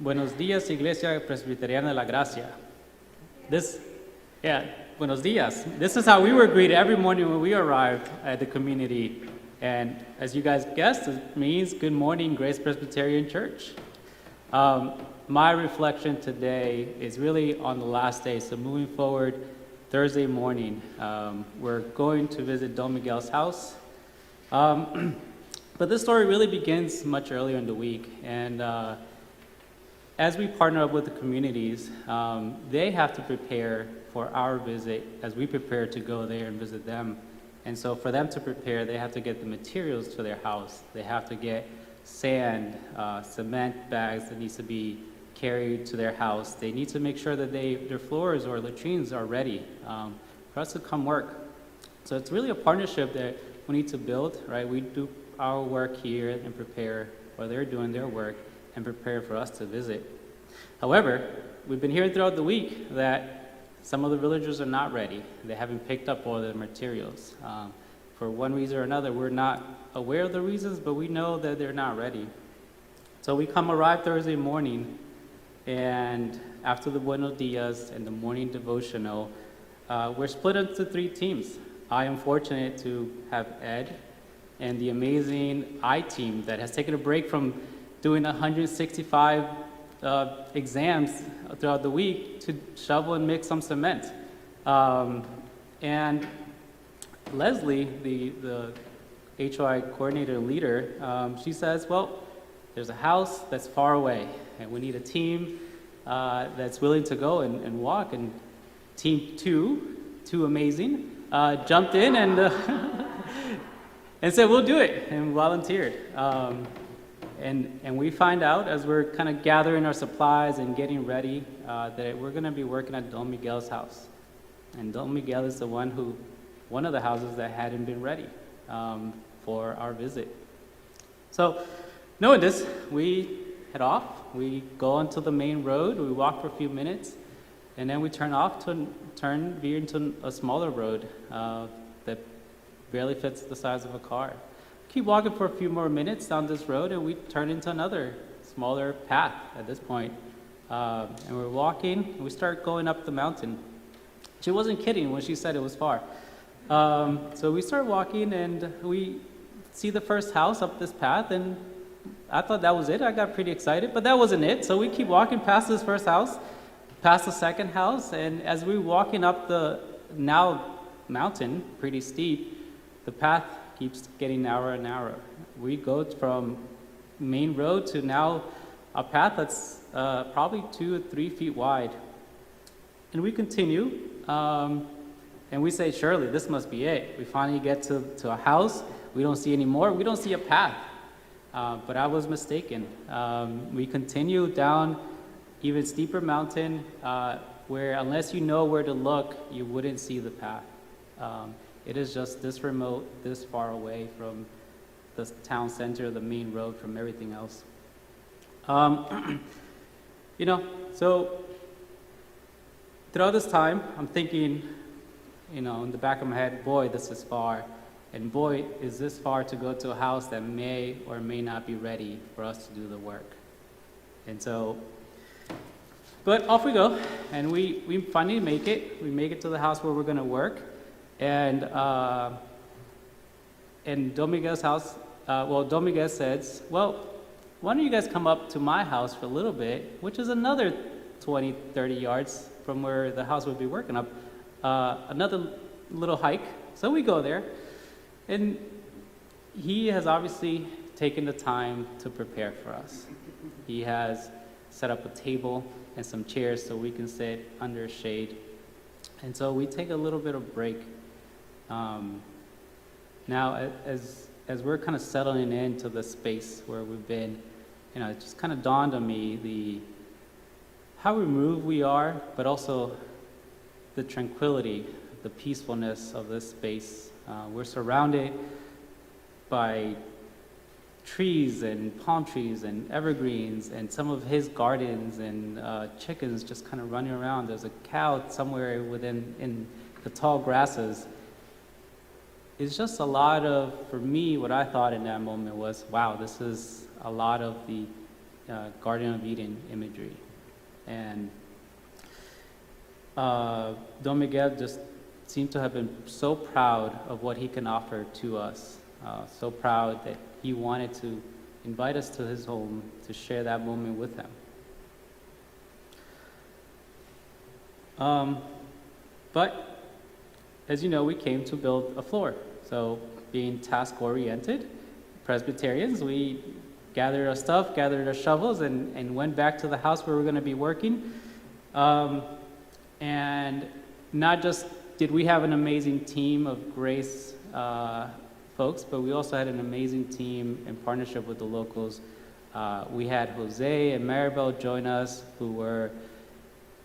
Buenos días, Iglesia Presbyteriana de la Gracia. Buenos dias. This is how we were greeted every morning when we arrived at the community. And as you guys guessed, it means good morning, Grace Presbyterian Church. My reflection today is really on the last day. So moving forward, Thursday morning, we're going to visit Don Miguel's house. But this story really begins much earlier in the week. And as we partner up with the communities, they have to prepare for our visit as we prepare to go there and visit them. And so for them to prepare, they have to get the materials to their house. They have to get sand, cement bags that needs to be carried to their house. They need to make sure that their floors or latrines are ready for us to come work. So it's really a partnership that we need to build, right? We do our work here and prepare, while they're doing their work, and prepare for us to visit. However, we've been hearing throughout the week that some of the villagers are not ready. They haven't picked up all the materials. For one reason or another, we're not aware of the reasons, but we know that they're not ready. So we arrive Thursday morning, and after the Buenos Dias and the morning devotional, we're split into 3 teams. I am fortunate to have Ed and the amazing I team that has taken a break from doing 165 exams throughout the week to shovel and mix some cement. And Leslie, the HOI coordinator leader, she says, well, there's a house that's far away, and we need a team that's willing to go and walk. And team two amazing, jumped in and and said, we'll do it, and volunteered. And we find out as we're kind of gathering our supplies and getting ready that we're going to be working at Don Miguel's house. And Don Miguel is one of the houses that hadn't been ready for our visit. So knowing this, we head off. We go onto the main road. We walk for a few minutes, and then we turn veer into a smaller road that barely fits the size of a car. Keep walking for a few more minutes down this road, and we turn into another smaller path at this point. And we're walking, and we start going up the mountain. She wasn't kidding when she said it was far. So we start walking, and we see the first house up this path, and I thought that was it. I got pretty excited, but that wasn't it. So we keep walking past this first house, past the second house, and as we're walking up the now mountain, pretty steep, the path keeps getting narrower and narrower. We go from main road to now a path that's probably 2 or 3 feet wide. And we continue, and we say, surely this must be it. We finally get to a house. We don't see any more. We don't see a path. But I was mistaken. We continue down even steeper mountain where unless you know where to look, you wouldn't see the path. It is just this remote, this far away from the town center, the main road, from everything else. So throughout this time, I'm thinking, in the back of my head, boy, this is far. And boy, is this far to go to a house that may or may not be ready for us to do the work. And so, but off we go, and we finally make it. We make it to the house where we're going to work. And Don Miguel's house, Don Miguel says, well, why don't you guys come up to my house for a little bit, which is another 20, 30 yards from where the house would be working up, another little hike. So we go there, and he has obviously taken the time to prepare for us. He has set up a table and some chairs so we can sit under shade. And so we take a little bit of break. Now, as we're kind of settling into the space where we've been, it just kind of dawned on me how removed we are, but also the tranquility, the peacefulness of this space. We're surrounded by trees and palm trees and evergreens and some of his gardens and chickens just kind of running around. There's a cow somewhere in the tall grasses. It's just a lot of, for me, what I thought in that moment was, wow, this is a lot of the Garden of Eden imagery. And Don Miguel just seemed to have been so proud of what he can offer to us, so proud that he wanted to invite us to his home to share that moment with him. But as you know, we came to build a floor. So being task-oriented Presbyterians, we gathered our stuff, gathered our shovels, and went back to the house where we're going to be working. And not just did we have an amazing team of Grace folks, but we also had an amazing team in partnership with the locals. We had Jose and Maribel join us, who were,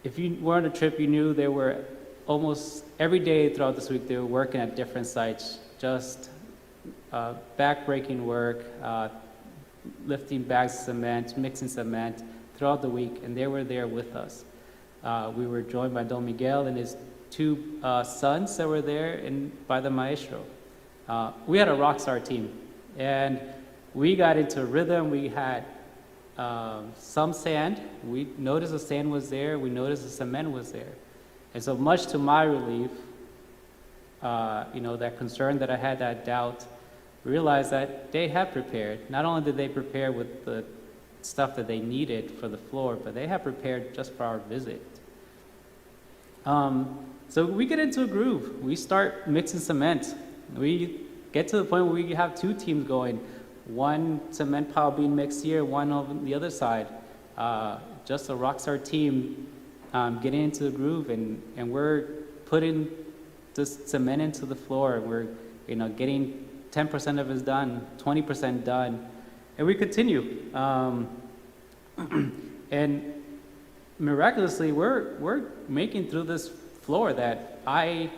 if you were on a trip, you knew they were almost every day throughout this week, they were working at different sites, just back-breaking work, lifting bags of cement, mixing cement throughout the week, and they were there with us. We were joined by Don Miguel and his two sons that were there, and by the maestro. We had a rock star team, and we got into rhythm. We had some sand. We noticed the sand was there. We noticed the cement was there. And so much to my relief, that concern that I had, that doubt, realized that they had prepared. Not only did they prepare with the stuff that they needed for the floor, but they had prepared just for our visit. So we get into a groove. We start mixing cement. We get to the point where we have two teams going. One cement pile being mixed here, one on the other side. Just a rockstar team getting into the groove, and we're putting this cement into the floor. We're getting 10% of it done, 20% done, and we continue. And miraculously, we're making through this floor that I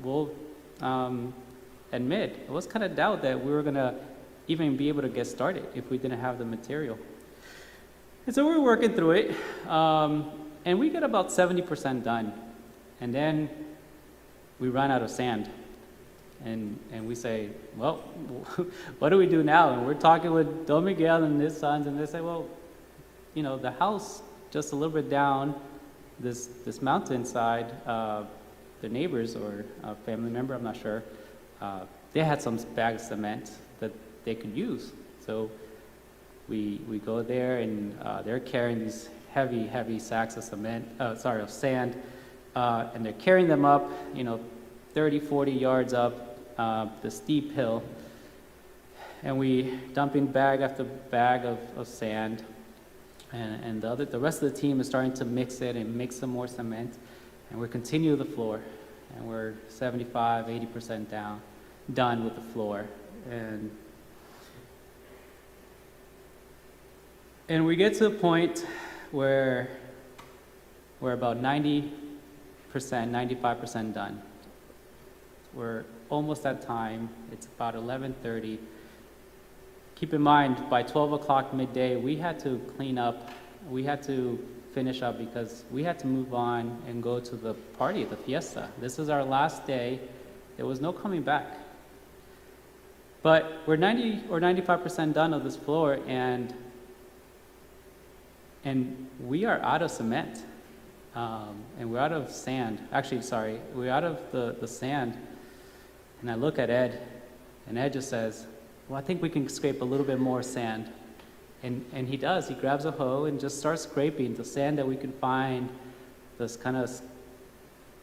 will admit, I was kind of doubt that we were gonna even be able to get started if we didn't have the material. And so we're working through it, and we get about 70% done, and then we run out of sand, and we say, well, what do we do now? And we're talking with Don Miguel and his sons, and they say, well, the house just a little bit down this mountainside, the neighbors or a family member, I'm not sure, they had some bags of cement that they could use. So we go there, and they're carrying these heavy sacks of sand, and they're carrying them up, 30, 40 yards up the steep hill, and we dumping bag after bag of sand, and the rest of the team is starting to mix it and make some more cement, and we continue the floor, and we're 75, 80% done with the floor, and we get to a point where we're about 90%, 95% done. We're almost at time. It's about 11:30. Keep in mind, by 12 o'clock midday, we had to clean up. We had to finish up because we had to move on and go to the party, the fiesta. This is our last day. There was no coming back. But we're 90 or 95% done of this floor, and we are out of cement, and we're out of sand. Actually, sorry, we're out of the sand. And I look at Ed, and Ed just says, well, I think we can scrape a little bit more sand. And he does. He grabs a hoe and just starts scraping the sand that we can find, this kind of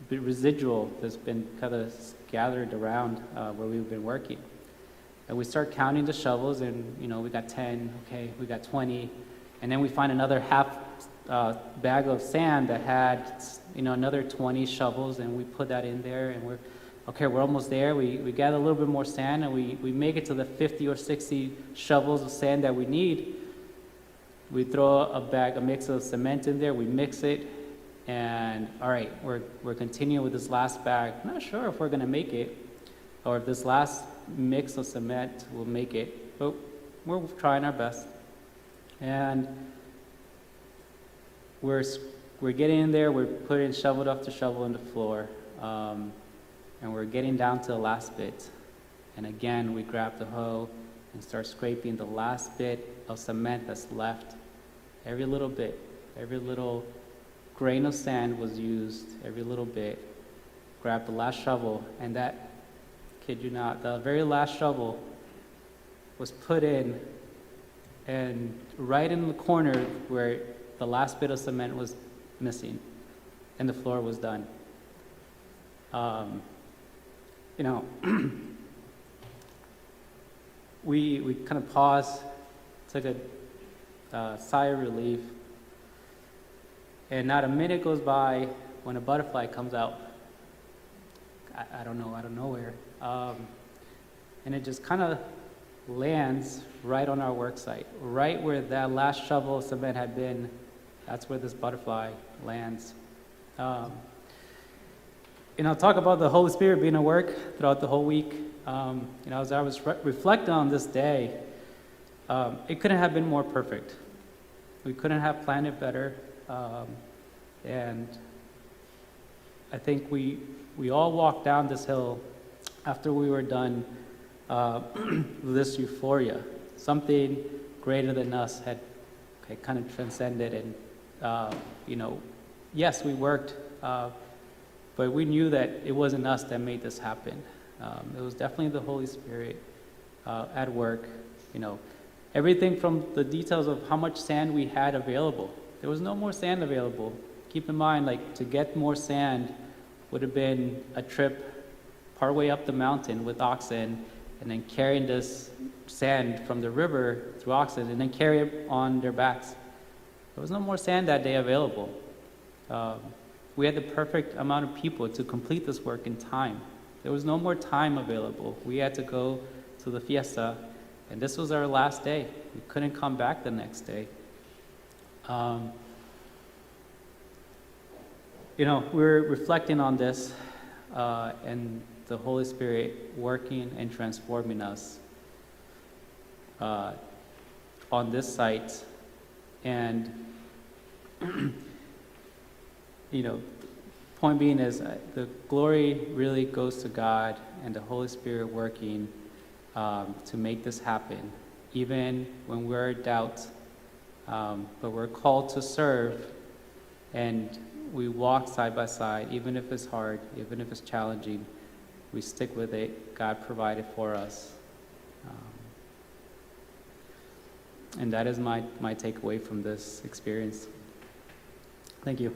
residual that's been kind of gathered around where we've been working. And we start counting the shovels, and we got 10, okay, we got 20, and then we find another half bag of sand that had another 20 shovels, and we put that in there, and we're almost there. We gather a little bit more sand, and we make it to the 50 or 60 shovels of sand that we need. We throw a mix of cement in there, we mix it, and all right, we're continuing with this last bag. I'm not sure if we're gonna make it, or if this last mix of cement will make it, but we're trying our best. And we're getting in there, we're putting shovel after shovel in the floor, and we're getting down to the last bit. And again, we grab the hoe, and start scraping the last bit of cement that's left. Every little bit, every little grain of sand was used, every little bit. Grab the last shovel, and that, kid you not, the very last shovel was put in, and right in the corner where the last bit of cement was missing, and the floor was done. We kind of paused, took a sigh of relief, and not a minute goes by when a butterfly comes out. I don't know, out of nowhere. And it just kind of lands right on our work site, right where that last shovel of cement had been. That's where this butterfly lands. Talk about the Holy Spirit being at work throughout the whole week. As I was reflecting on this day, it couldn't have been more perfect. We couldn't have planned it better. And I think we all walked down this hill after we were done with this euphoria. Something greater than us had kind of transcended. And, yes, we worked, but we knew that it wasn't us that made this happen. It was definitely the Holy Spirit at work. Everything from the details of how much sand we had available. There was no more sand available. Keep in mind, to get more sand would have been a trip partway up the mountain with oxen, and then carrying this sand from the river through oxen, and then carry it on their backs. There was no more sand that day available. We had the perfect amount of people to complete this work in time. There was no more time available. We had to go to the fiesta, and this was our last day. We couldn't come back the next day. We're reflecting on this and the Holy Spirit working and transforming us on this site. And, point being is the glory really goes to God and the Holy Spirit working to make this happen, even when we're in doubt. But we're called to serve, and we walk side by side, even if it's hard, even if it's challenging. We stick with it. God provided for us. And that is my takeaway from this experience. Thank you.